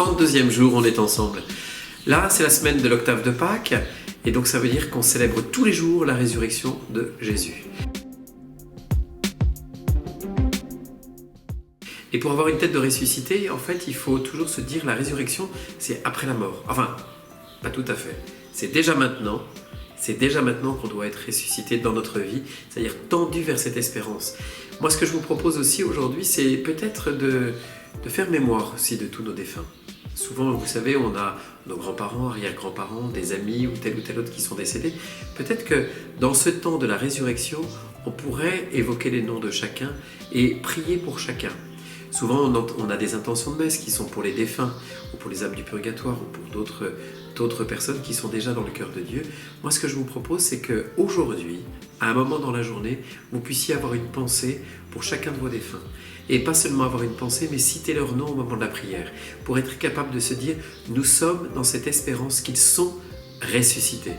32e jour, on est ensemble. Là, c'est la semaine de l'octave de Pâques, et donc ça veut dire qu'on célèbre tous les jours la résurrection de Jésus. Et pour avoir une tête de ressuscité, en fait, il faut toujours se dire la résurrection, c'est après la mort. Enfin, pas tout à fait. C'est déjà maintenant qu'on doit être ressuscité dans notre vie, c'est-à-dire tendu vers cette espérance. Moi, ce que je vous propose aussi aujourd'hui, c'est peut-être de faire mémoire aussi de tous nos défunts. Souvent, vous savez, on a nos grands-parents, arrière-grands-parents, des amis ou tel autre qui sont décédés. Peut-être que dans ce temps de la résurrection, on pourrait évoquer les noms de chacun et prier pour chacun. Souvent, on a des intentions de messe qui sont pour les défunts, ou pour les âmes du purgatoire, ou pour d'autres personnes qui sont déjà dans le cœur de Dieu. Moi, ce que je vous propose, c'est qu'aujourd'hui, à un moment dans la journée, vous puissiez avoir une pensée pour chacun de vos défunts. Et pas seulement avoir une pensée, mais citer leur nom au moment de la prière, pour être capable de se dire, nous sommes dans cette espérance qu'ils sont ressuscités.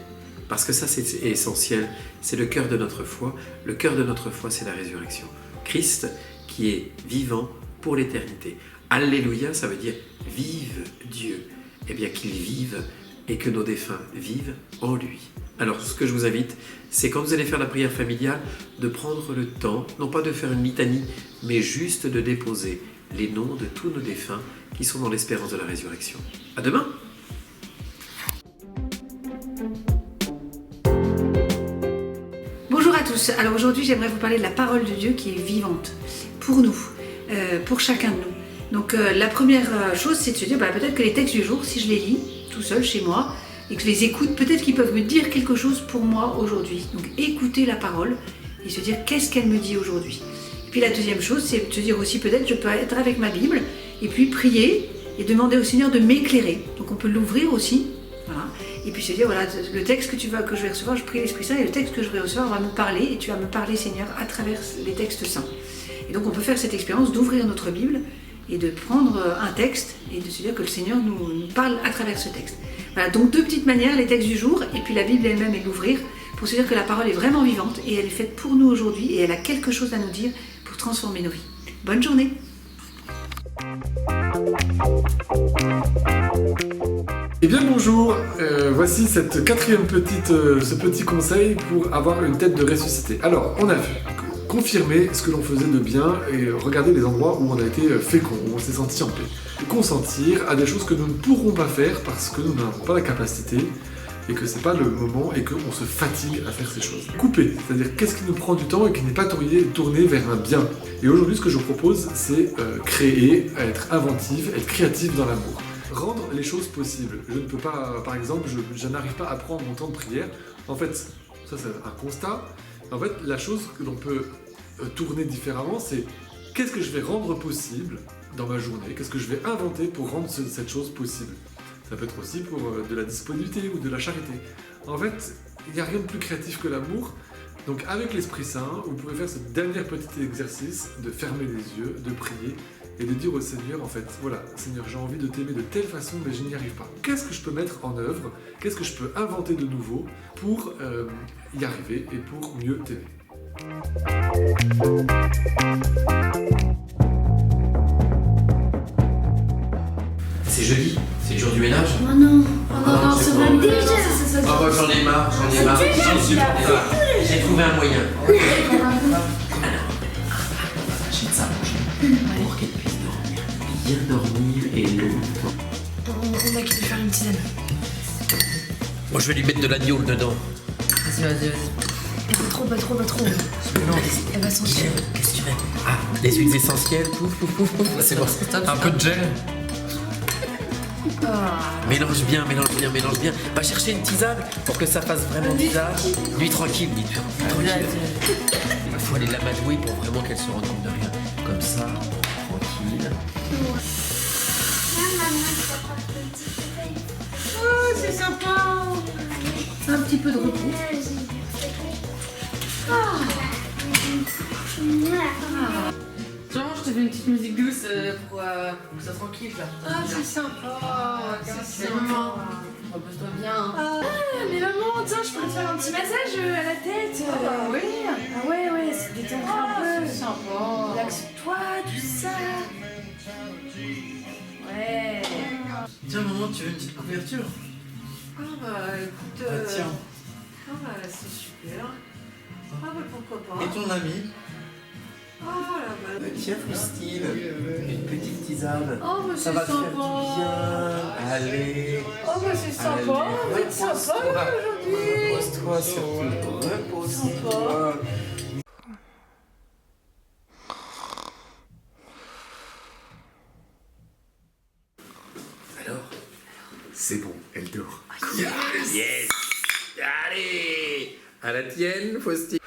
Parce que ça, c'est essentiel, c'est le cœur de notre foi. Le cœur de notre foi, c'est la résurrection. Christ, qui est vivant pour l'éternité. Alléluia, ça veut dire vive Dieu. Eh bien qu'il vive et que nos défunts vivent en lui. Alors ce que je vous invite, c'est quand vous allez faire la prière familiale, de prendre le temps, non pas de faire une litanie, mais juste de déposer les noms de tous nos défunts qui sont dans l'espérance de la résurrection. À demain! Bonjour à tous, alors aujourd'hui j'aimerais vous parler de la parole de Dieu qui est vivante pour nous, pour chacun de nous. Donc la première chose, c'est de se dire peut-être que les textes du jour, si je les lis tout seul chez moi et que je les écoute, peut-être qu'ils peuvent me dire quelque chose pour moi aujourd'hui. Donc écouter la parole et se dire qu'est-ce qu'elle me dit aujourd'hui. Et puis la deuxième chose, c'est de se dire aussi peut-être je peux être avec ma Bible et puis prier et demander au Seigneur de m'éclairer. Donc on peut l'ouvrir aussi. Voilà. Et puis se dire, voilà, le texte que je vais recevoir, je prie l'Esprit Saint, et le texte que je vais recevoir va me parler, et tu vas me parler, Seigneur, à travers les textes saints. Et donc on peut faire cette expérience d'ouvrir notre Bible, et de prendre un texte, et de se dire que le Seigneur nous parle à travers ce texte. Voilà, donc deux petites manières, les textes du jour, et puis la Bible elle-même, et l'ouvrir, pour se dire que la parole est vraiment vivante, et elle est faite pour nous aujourd'hui, et elle a quelque chose à nous dire pour transformer nos vies. Bonne journée! Eh bien bonjour, voici ce petit conseil pour avoir une tête de ressuscité. Alors, on a vu confirmer ce que l'on faisait de bien et regarder les endroits où on a été fécond, où on s'est senti en paix. Consentir à des choses que nous ne pourrons pas faire parce que nous n'avons pas la capacité et que c'est pas le moment et qu'on se fatigue à faire ces choses. Couper, c'est-à-dire qu'est-ce qui nous prend du temps et qui n'est pas tourné vers un bien. Et aujourd'hui, ce que je vous propose, c'est créer, être inventif, être créatif dans l'amour. Rendre les choses possibles. Je ne peux pas, par exemple, je n'arrive pas à prendre mon temps de prière. En fait, ça c'est un constat. En fait, la chose que l'on peut tourner différemment, c'est qu'est-ce que je vais rendre possible dans ma journée? Qu'est-ce que je vais inventer pour rendre cette chose possible? Ça peut être aussi pour de la disponibilité ou de la charité. En fait, il n'y a rien de plus créatif que l'amour. Donc avec l'Esprit Saint, vous pouvez faire ce dernier petit exercice de fermer les yeux, de prier et de dire au Seigneur, en fait, voilà, Seigneur, j'ai envie de t'aimer de telle façon, mais je n'y arrive pas. Qu'est-ce que je peux mettre en œuvre? Qu'est-ce que je peux inventer de nouveau pour y arriver et pour mieux t'aimer? C'est jeudi, c'est le jour du ménage. Oh non, c'est va bon. déjà. Oh, moi j'en ai marre. J'ai trouvé un moyen. Achète ça à manger pour qu'elle puisse dormir. Bien dormir et longtemps. On va qui peut faire une tisane. Moi je vais lui mettre de l'agneau dedans. Vas-y. Pas trop. Non, Elle va sentir. qu'est-ce que tu veux? Ah, les huiles essentielles, pouf. C'est bon. Un peu de gel. Mélange bien. Va chercher une tisane pour que ça fasse vraiment bizarre. Nuit tranquille, tranquille. Il faut aller l'amadouer pour vraiment qu'elle se rende compte de rien. Comme ça, tranquille. Oh, c'est sympa. Un petit peu de repos. Tu vois, je te fais une petite musique douce pour que ça soit tranquille là. Ah, c'est sympa. C'est maman. Repose-toi bien. Ah, mais maman, tiens, je pourrais te faire un petit massage à la tête. Ah oui. Ah ouais, c'est détendre un peu. C'est sympa. Relaxe-toi, tout ça. Ouais. Tiens, maman, tu veux une petite couverture? Ah bah écoute, Ah, tiens. ah bah c'est super. Ah bah pourquoi pas. Et ton ami? Ah là bah. Tiens, Faustine, une petite tisane. Oh bah Ça c'est va te faire sympa. du bien. Allez. Oh bah c'est sympa, vous êtes sympa là, aujourd'hui. Repose-toi surtout. Repose-toi. Alors, c'est bon, elle dort. Yes. Allez, à la tienne, Faustine.